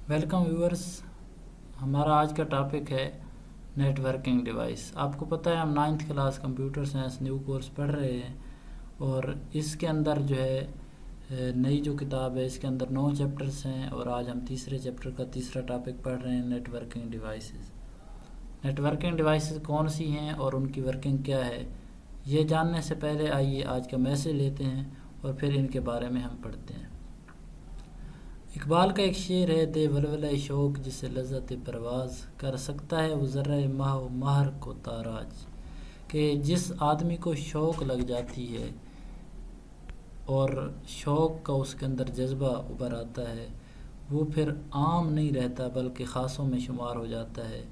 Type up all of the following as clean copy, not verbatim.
Welcome viewers, ہمارا آج کا ٹاپک ہے نیٹ ورکنگ ڈیوائس۔ آپ کو پتہ ہے ہم 9th class computer science new course پڑھ رہے ہیں، اور اس کے اندر جو ہے نئی جو کتاب ہے اس کے اندر 9 چیپٹرز ہیں، اور آج ہم تیسرے چیپٹر کا تیسرا ٹاپک پڑھ رہے ہیں، networking devices. Networking devices کون سی ہیں اور ان کی ورکنگ کیا ہے، یہ جاننے سے پہلے آئیے آج کا میسج لیتے ہیں اور پھر ان کے بارے میں ہم پڑھتے ہیں۔ اقبال کا ایک شعر ہے، دے ولولہ شوق جسے لذت پرواز، کر سکتا ہے وہ ذرہ ماہ و مہر کو تاراج۔ کہ جس آدمی کو شوق لگ جاتی ہے اور شوق کا اس کے اندر جذبہ ابھر آتا ہے، وہ پھر عام نہیں رہتا بلکہ خاصوں میں شمار ہو جاتا ہے۔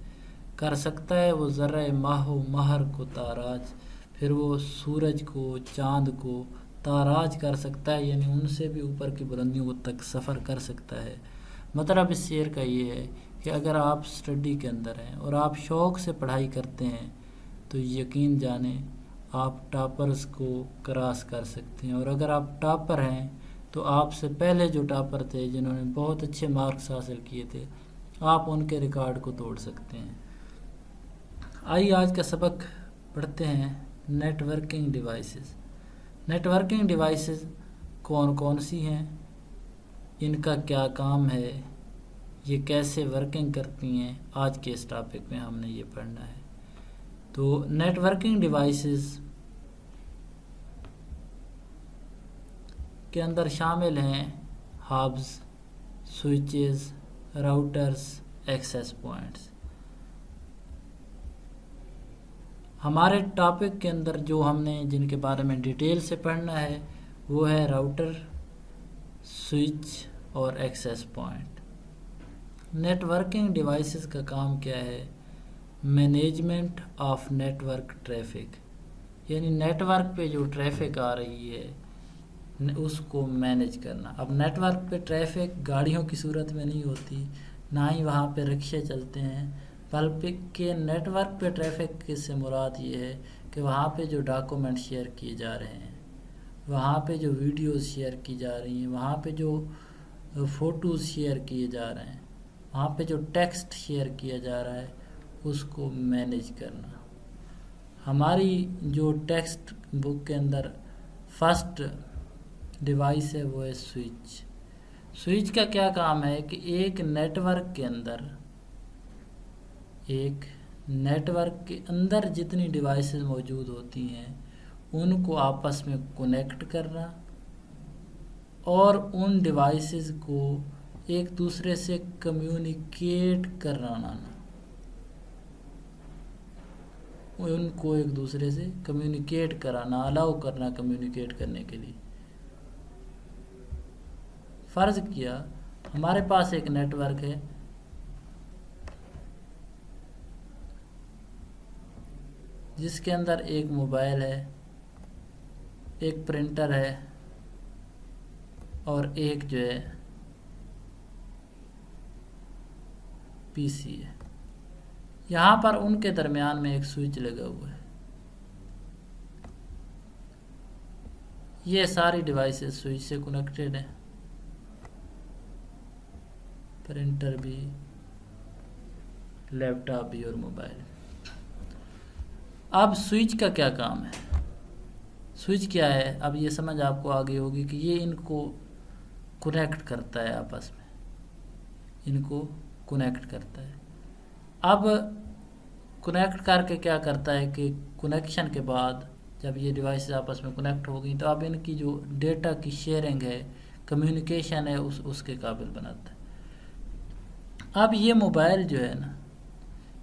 کر سکتا ہے وہ ذرہ ماہ و مہر کو تاراج، پھر وہ سورج کو، چاند کو تاراج کر سکتا ہے، یعنی ان سے بھی اوپر کی بلندیوں تک سفر کر سکتا ہے۔ مطلب اس شعر کا یہ ہے کہ اگر آپ سٹڈی کے اندر ہیں اور آپ شوق سے پڑھائی کرتے ہیں تو یقین جانیں آپ ٹاپرز کو کراس کر سکتے ہیں، اور اگر آپ ٹاپر ہیں تو آپ سے پہلے جو ٹاپر تھے جنہوں نے بہت اچھے مارکس حاصل کیے تھے، آپ ان کے ریکارڈ کو توڑ سکتے ہیں۔ آئیے آج کا سبق پڑھتے ہیں، networking devices. Networking devices کون کون سی ہیں، ان کا کیا کام ہے، یہ کیسے ورکنگ کرتی ہیں، آج کے اس ٹاپک میں ہم نے یہ پڑھنا ہے۔ تو نیٹ ورکنگ ڈیوائسز کے اندر شامل ہیں hubs, switches, routers, access points. ہمارے ٹاپک کے اندر جو ہم نے جن کے بارے میں ڈیٹیل سے پڑھنا ہے وہ ہے راؤٹر، سوئچ اور access point. Networking devices کا کام کیا ہے؟ Management of network traffic, یعنی نیٹ ورک پہ جو ٹریفک آ رہی ہے اس کو مینیج کرنا۔ اب نیٹ ورک پہ ٹریفک گاڑیوں کی صورت میں نہیں ہوتی، نہ ہی وہاں پہ رکشے چلتے ہیں، بلکہ نیٹ ورک پہ ٹریفک سے مراد یہ ہے کہ وہاں پہ جو ڈاکومنٹ شیئر کیے جا رہے ہیں، وہاں پہ جو ویڈیوز شیئر کی جا رہی ہیں، وہاں پہ جو فوٹوز شیئر کیے جا رہے ہیں، وہاں پہ جو ٹیکسٹ شیئر کیا جا رہا ہے، اس کو مینیج کرنا۔ ہماری جو ٹیکسٹ بک کے اندر فرسٹ ڈیوائس ہے وہ ہے سوئچ۔ سوئچ کا کیا کام ہے کہ ایک نیٹ ورک کے اندر جتنی ڈیوائسز موجود ہوتی ہیں ان کو آپس میں کنیکٹ کرنا اور ان ڈیوائسز کو ایک دوسرے سے کمیونیکیٹ کرانا، ان کو ایک دوسرے سے کمیونیکیٹ کرانا، الاؤ کرنا کمیونیکیٹ کرنے کے لیے۔ فرض کیا ہمارے پاس ایک نیٹ ورک ہے، جس کے اندر ایک موبائل ہے، ایک پرنٹر ہے اور ایک جو ہے پی سی ہے۔ یہاں پر ان کے درمیان میں ایک سوئچ لگا ہوا ہے۔ یہ ساری ڈیوائسز سوئچ سے کنیکٹڈ ہیں، پرنٹر بھی، لیپ ٹاپ بھی اور موبائل۔ اب سوئچ کا کیا کام ہے؟ سوئچ کیا ہے؟ اب یہ سمجھ آپ کو آگے ہوگی کہ یہ ان کو کنیکٹ کرتا ہے، آپس میں ان کو کنیکٹ کرتا ہے۔ اب کنیکٹ کر کے کیا کرتا ہے کہ کنیکشن کے بعد جب یہ ڈیوائسز آپس میں کنیکٹ ہو گئی تو اب ان کی جو ڈیٹا کی شیئرنگ ہے، کمیونیکیشن ہے، اس کے قابل بناتا ہے۔ اب یہ موبائل جو ہے نا،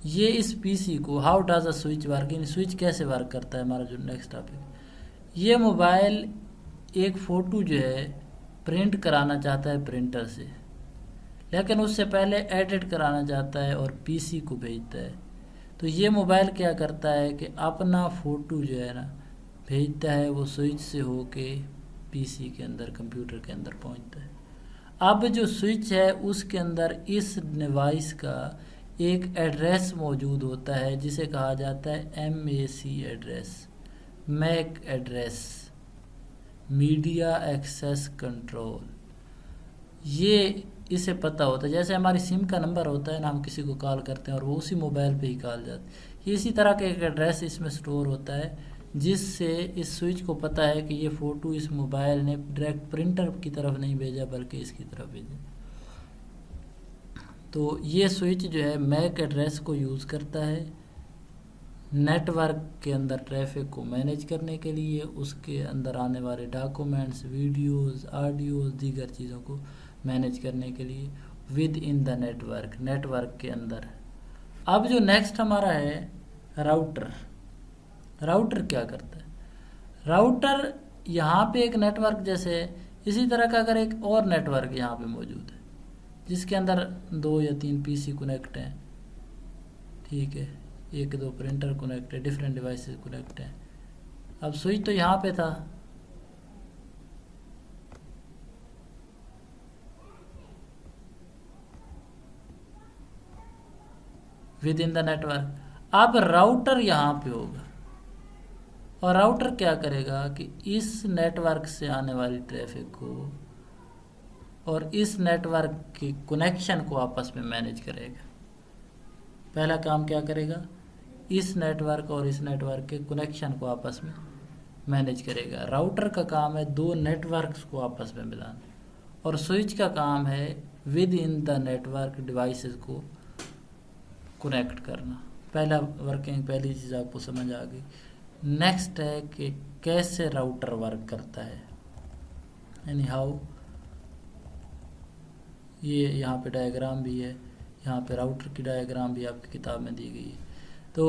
یہ اس پی سی کو how does a switch work, یعنی سوئچ کیسے ورک کرتا ہے، ہمارا جو نیکسٹ ٹاپک۔ یہ موبائل ایک فوٹو جو ہے پرنٹ کرانا چاہتا ہے پرنٹر سے، لیکن اس سے پہلے ایڈٹ کرانا چاہتا ہے اور پی سی کو بھیجتا ہے۔ تو یہ موبائل کیا کرتا ہے کہ اپنا فوٹو جو ہے نا بھیجتا ہے، وہ سوئچ سے ہو کے پی سی کے اندر، کمپیوٹر کے اندر پہنچتا ہے۔ اب جو سوئچ ہے اس کے اندر اس ڈیوائس کا ایک ایڈریس موجود ہوتا ہے جسے کہا جاتا ہے M A C address, MAC address, media access control. یہ اسے پتہ ہوتا ہے، جیسے ہماری سم کا نمبر ہوتا ہے نا، ہم کسی کو کال کرتے ہیں اور وہ اسی موبائل پہ ہی کال جاتی ہے، اسی طرح کا ایک ایڈریس اس میں سٹور ہوتا ہے جس سے اس سوئچ کو پتہ ہے کہ یہ فوٹو اس موبائل نے ڈائریکٹ پرنٹر کی طرف نہیں بھیجا بلکہ اس کی طرف بھیجا۔ تو یہ سوئچ جو ہے میک ایڈریس کو یوز کرتا ہے نیٹ ورک کے اندر ٹریفک کو مینیج کرنے کے لیے، اس کے اندر آنے والے ڈاکومنٹس، ویڈیوز، آڈیوز، دیگر چیزوں کو مینیج کرنے کے لیے within the network کے اندر۔ اب جو نیکسٹ ہمارا ہے راؤٹر کیا کرتا ہے؟ راؤٹر یہاں پہ ایک نیٹ ورک جیسے ہے، اسی طرح کا اگر ایک اور نیٹ ورک یہاں پہ موجود ہے جس کے اندر 2 یا 3 پی سی کنیکٹ ہیں، ٹھیک ہے، 1-2 پرنٹر کنیکٹ ہے، ڈیفرنٹ ڈیوائسز کنیکٹ ہیں۔ اب سوئچ تو یہاں پہ تھا، within the network. اب راؤٹر یہاں پہ ہوگا اور راؤٹر کیا کرے گا کہ اس نیٹ ورک سے آنے والی ٹریفک کو اور اس نیٹ ورک کی کنیکشن کو آپس میں مینیج کرے گا۔ پہلا کام کیا کرے گا؟ اس نیٹ ورک اور اس نیٹ ورک کے کنیکشن کو آپس میں مینیج کرے گا۔ راؤٹر کا کام ہے 2 نیٹ ورکس کو آپس میں ملانا، اور سوئچ کا کام ہے within the network devices کو کنیکٹ کرنا۔ پہلی چیز آپ کو سمجھ آ گئی۔ نیکسٹ ہے کہ کیسے راؤٹر ورک کرتا ہے، یعنی ہاؤ۔ یہ یہاں پہ ڈائیگرام بھی ہے، یہاں پہ راؤٹر کی ڈائیگرام بھی آپ کی کتاب میں دی گئی ہے۔ تو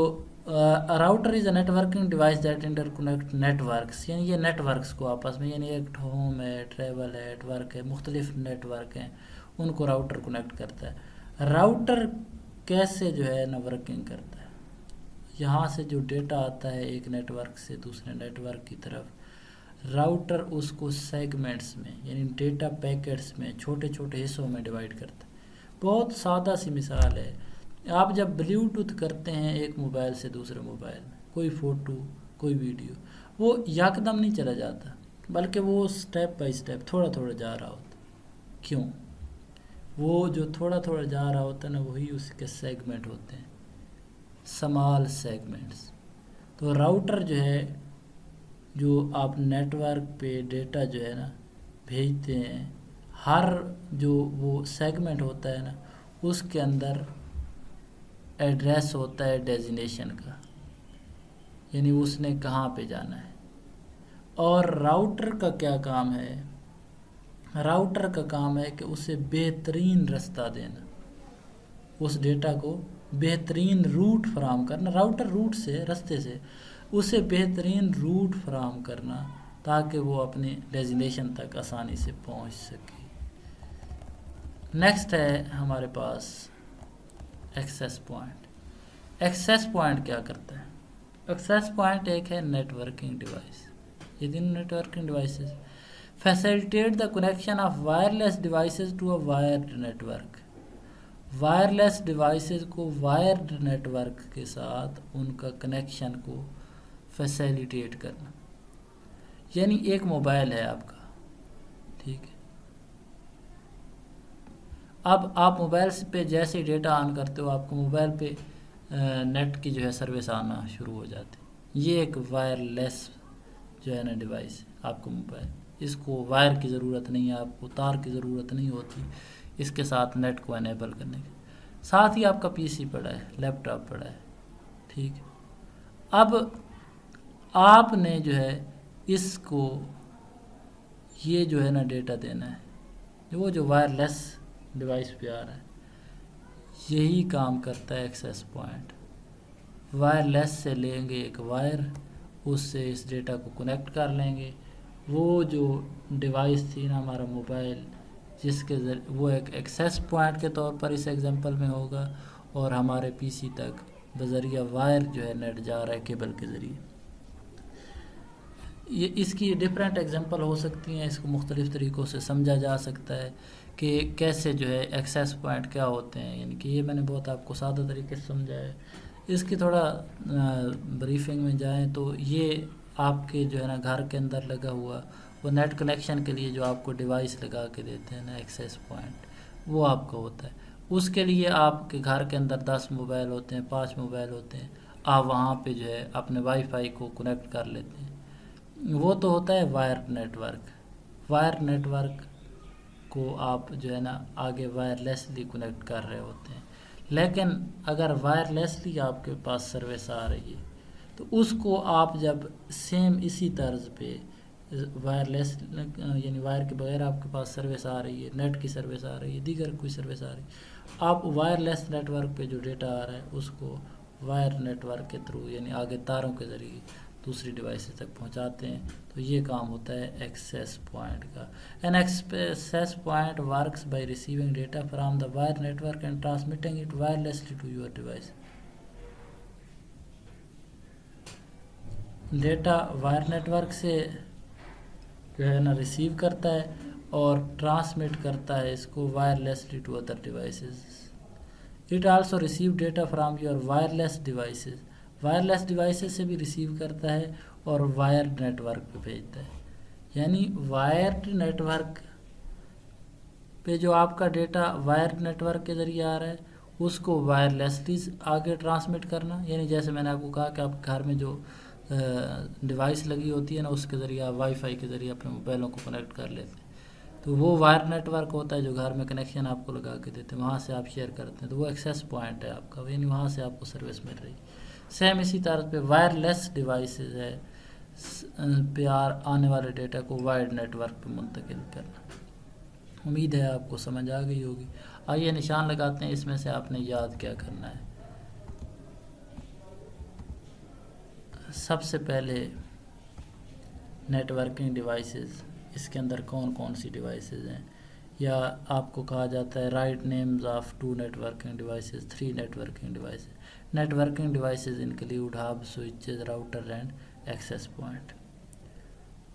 router is a networking device that interconnect networks, یعنی یہ نیٹ ورکس کو آپس میں، یعنی ایک ہوم ہے، ٹریول ہے، ورک ہے، مختلف نیٹ ورک ہیں، ان کو راؤٹر کنیکٹ کرتا ہے۔ راؤٹر کیسے جو ہے نا ورکنگ کرتا ہے؟ یہاں سے جو ڈیٹا آتا ہے ایک نیٹ ورک سے دوسرے نیٹ ورک کی طرف، راؤٹر اس کو سیگمنٹس میں، یعنی ڈیٹا پیکٹس میں، چھوٹے چھوٹے حصوں میں ڈیوائیڈ کرتا ہے۔ بہت سادہ سی مثال ہے، آپ جب بلیوٹوتھ کرتے ہیں ایک موبائل سے دوسرے موبائل میں، کوئی فوٹو، کوئی ویڈیو، وہ یکدم نہیں چلا جاتا بلکہ وہ سٹیپ بائی سٹیپ تھوڑا تھوڑا جا رہا ہوتا۔ کیوں؟ وہ جو تھوڑا تھوڑا جا رہا ہوتا ہے نا، وہی اس کے سیگمنٹ ہوتے ہیں، سمال سیگمنٹس۔ تو راؤٹر جو ہے، جو آپ نیٹ ورک پہ ڈیٹا جو ہے نا بھیجتے ہیں، ہر جو وہ سیگمنٹ ہوتا ہے نا، اس کے اندر ایڈریس ہوتا ہے ڈیزینیشن کا، یعنی اس نے کہاں پہ جانا ہے۔ اور راؤٹر کا کیا کام ہے؟ راؤٹر کا کام ہے کہ اسے بہترین رستہ دینا، اس ڈیٹا کو بہترین روٹ فراہم کرنا، راؤٹر روٹ سے، رستے سے اسے بہترین روٹ فراہم کرنا تاکہ وہ اپنے ڈیزینیشن تک آسانی سے پہنچ سکے۔ نیکسٹ ہے ہمارے پاس ایکسیس پوائنٹ۔ ایکسیس پوائنٹ کیا کرتا ہے؟ ایکسیس پوائنٹ ایک ہے نیٹ ورکنگ ڈیوائس۔ یہ دونوں networking devices facilitate the connection of wireless devices to a wired network۔ Wireless devices کو وائرڈ نیٹ ورک کے ساتھ ان کا کنیکشن کو فیسیلیٹیٹ کرنا، یعنی ایک موبائل ہے آپ کا، ٹھیک ہے، اب آپ موبائل پہ جیسے ہی ڈیٹا آن کرتے ہو، آپ کو موبائل پہ نیٹ کی جو ہے سروس آنا شروع ہو جاتی۔ یہ ایک وائرلیس جو ہے نا ڈیوائس ہے آپ کو موبائل، اس کو وائر کی ضرورت نہیں ہے، آپ کو تار کی ضرورت نہیں ہوتی اس کے ساتھ نیٹ کو انیبل کرنے کے۔ ساتھ ہی آپ کا پی سی پڑا ہے، لیپ ٹاپ پڑا ہے، ٹھیک ہے۔ اب آپ نے جو ہے اس کو یہ جو ہے نا ڈیٹا دینا ہے، وہ جو وائرلیس ڈیوائس پہ آ رہا ہے، یہی کام کرتا ہے ایکسیس پوائنٹ۔ وائرلیس سے لیں گے ایک وائر، اس سے اس ڈیٹا کو کنیکٹ کر لیں گے، وہ جو ڈیوائس تھی نا ہمارا موبائل، جس کے ذریعے وہ ایک ایکسیس پوائنٹ کے طور پر اس ایگزامپل میں ہوگا، اور ہمارے پی سی تک بذریعہ وائر جو ہے نیٹ جا رہا ہے کیبل کے ذریعے۔ یہ اس کی ڈفرینٹ ایگزامپل ہو سکتی ہیں، اس کو مختلف طریقوں سے سمجھا جا سکتا ہے کہ کیسے جو ہے ایکسیس پوائنٹ کیا ہوتے ہیں، یعنی کہ یہ میں نے بہت آپ کو سادہ طریقے سے سمجھا ہے۔ اس کی تھوڑا بریفنگ میں جائیں تو یہ آپ کے جو ہے نا گھر کے اندر لگا ہوا وہ نیٹ کنیکشن کے لیے جو آپ کو ڈیوائس لگا کے دیتے ہیں نا ایکسیس پوائنٹ، وہ آپ کا ہوتا ہے. اس کے لیے آپ کے گھر کے اندر 10 موبائل ہوتے ہیں، 5 موبائل ہوتے ہیں، آپ وہاں پہ جو ہے اپنے وائی فائی کو کنیکٹ کر لیتے ہیں. وہ تو ہوتا ہے wire network. Wire network کو آپ جو ہے نا آگے وائرلیسلی کنیکٹ کر رہے ہوتے ہیں. لیکن اگر وائرلیسلی آپ کے پاس سروس آ رہی ہے تو اس کو آپ جب سیم اسی طرز پہ وائرلیس یعنی وائر کے بغیر آپ کے پاس سروس آ رہی ہے، نیٹ کی سروس آ رہی ہے، دیگر کوئی سروس آ رہی ہے، آپ وائرلیس نیٹ ورک پہ جو ڈیٹا آ رہا ہے اس کو وائر نیٹ ورک کے تھرو یعنی آگے تاروں کے ذریعے دوسری ڈیوائسز تک پہنچاتے ہیں. تو یہ کام ہوتا ہے ایکسیس پوائنٹ کا. An access point works by receiving data from the wire network and transmitting it wirelessly to your device. Data wire network سے جو ہے نا ریسیو کرتا ہے اور ٹرانسمٹ کرتا ہے اس کو wirelessly to other devices. It also receive data from your wireless devices. Wireless devices سے بھی ریسیو کرتا ہے اور وائر نیٹ ورک پہ بھیجتا ہے. یعنی وائر نیٹ ورک پہ جو آپ کا ڈیٹا وائر نیٹ ورک کے ذریعے آ رہا ہے اس کو وائرلیسلی آگے ٹرانسمٹ کرنا. یعنی جیسے میں نے آپ کو کہا کہ آپ گھر میں جو ڈیوائس لگی ہوتی ہے نا اس کے ذریعے آپ وائی فائی کے ذریعے اپنے موبائلوں کو کنیکٹ کر لیتے ہیں، تو وہ وائر نیٹ ورک ہوتا ہے جو گھر میں کنیکشن آپ کو لگا کے دیتے ہیں، وہاں سے آپ شیئر کرتے ہیں، تو وہ ایکسیس پوائنٹ ہے آپ کا، یعنی وہاں سے آپ کو سروس مل رہی ہے. سیم اسی طرح پہ وائرلیس ڈیوائسز ہے پہ آنے والے ڈیٹا کو وائر نیٹ ورک پہ منتقل کرنا. امید ہے آپ کو سمجھ آ گئی ہوگی. آئیے نشان لگاتے ہیں اس میں سے آپ نے یاد کیا کرنا ہے. سب سے پہلے نیٹ ورکنگ ڈیوائسز، اس کے اندر کون کون سی ڈیوائسز ہیں، یا آپ کو کہا جاتا ہے right names of 2 networking devices 3 networking devices. Networking devices include hub, switches, router and access point.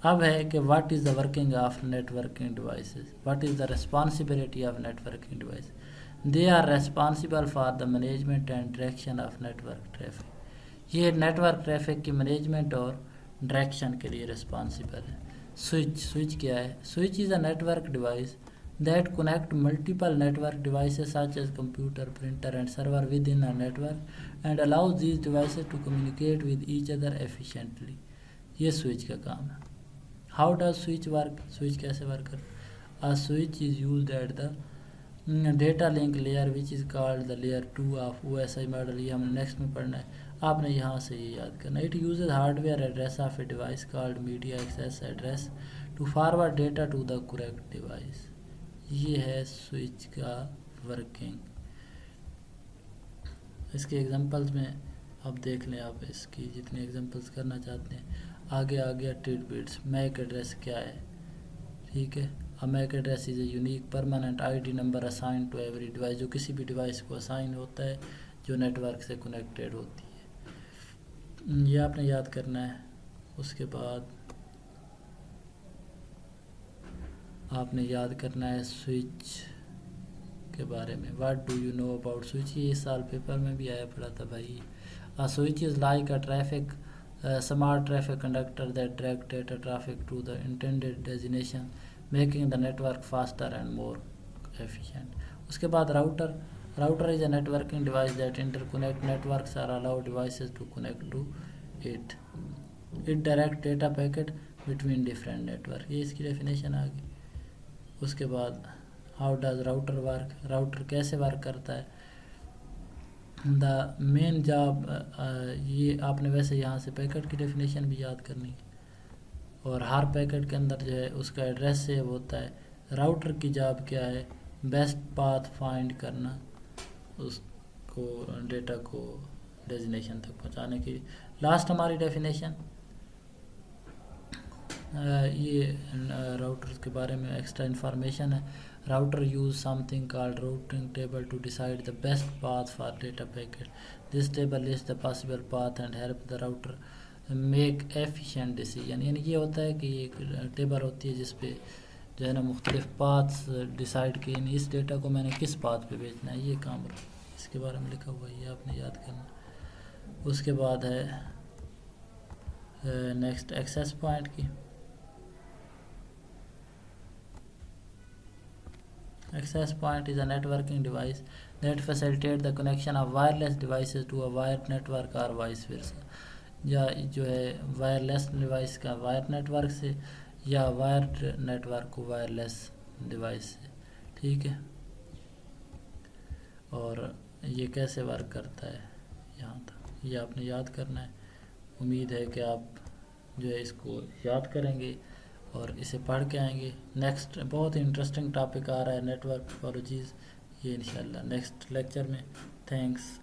اب ہے کہ what is the working of networking devices, what is the responsibility of networking device. They are responsible for the management and direction of network traffic. یہ network traffic کی management اور direction کے لیے responsible ہے. Switch کیا ہے؟ Switch is a network device that connect multiple network devices such as computer, printer and server within a network and allows these devices to communicate with each other efficiently. یہ switch کا کام ہے. How does switch work? Switch کیسے work کرتا ہے؟ A switch is used at the data link layer which is called the layer 2 of OSI model. یہ ہم نے نیکسٹ میں پڑھنا ہے، آپ نے یہاں سے یہ یاد کرنا. It uses hardware address of a device called media access address to forward data to the correct device. یہ ہے سوئچ کا ورکنگ. اس کے ایگزامپلز میں اب دیکھ لیں، آپ اس کی جتنے ایگزامپلز کرنا چاہتے ہیں. آگے آگے ٹیڈ بٹس. میک ایڈریس کیا ہے؟ ٹھیک ہے، MAC address is a unique permanent I D number assign to every device, جو کسی بھی ڈیوائس کو اسائن ہوتا ہے جو نیٹ ورک سے کنیکٹیڈ ہوتی ہے. یہ آپ نے یاد کرنا ہے. اس کے بعد آپ نے یاد کرنا ہے سوئچ کے بارے میں. What do you know about switch? یہ اس سال پیپر میں بھی آیا پڑا تھا بھائی. Switch is like a traffic smart traffic conductor that direct data traffic to the intended destination making the network faster and more efficient. اس کے بعد router. Router is a networking device that interconnect networks or allow devices to connect to it. It direct data packet between different network. یہ اس کی definition آ گئی. اس کے بعد how does router work? Router کیسے work کرتا ہے؟ دا مین جاب، یہ آپ نے ویسے یہاں سے پیکٹ کی ڈیفینیشن بھی یاد کرنی ہے، اور ہر پیکٹ کے اندر جو ہے اس کا ایڈریس سیو ہوتا ہے. راؤٹر کی جاب کیا ہے؟ بیسٹ پاتھ فائنڈ کرنا، اس کو ڈیٹا کو ڈیزینیشن تک پہنچانے کی. لاسٹ ہماری ڈیفینیشن یہ راؤٹر کے بارے میں ایکسٹرا انفارمیشن ہے. Router use something called routing table to decide the best path for data packet. This table list the possible path and help the router make efficient decision. یعنی یہ ہوتا ہے کہ ایک ٹیبل ہوتی ہے جس پہ جو ہے نا مختلف پاتھس ڈیسائڈ کی، یعنی اس ڈیٹا کو میں نے کس پاتھ پہ بھیجنا ہے، یہ کام اس کے بارے میں لکھا ہوا ہے، یہ آپ نے یاد کرنا. اس کے بعد ہے نیکسٹ ایکسیس پوائنٹ کی. Access point is a networking device that facilitate the connection of wireless devices to a wired network or vice versa. یا جو ہے وائرلیس ڈیوائس کا وائر نیٹورک سے یا وائرڈ نیٹورک کو وائرلیس ڈیوائس سے. ٹھیک ہے. اور یہ کیسے ورک کرتا ہے یہاں تک یہ آپ نے یاد کرنا ہے. امید ہے کہ آپ جو ہے اس کو یاد کریں گے اور اسے پڑھ کے آئیں گے. نیکسٹ بہت ہی انٹرسٹنگ ٹاپک آ رہا ہے نیٹورک ٹپالوجیز. یہ انشاءاللہ نیکسٹ لیکچر میں. تھینکس.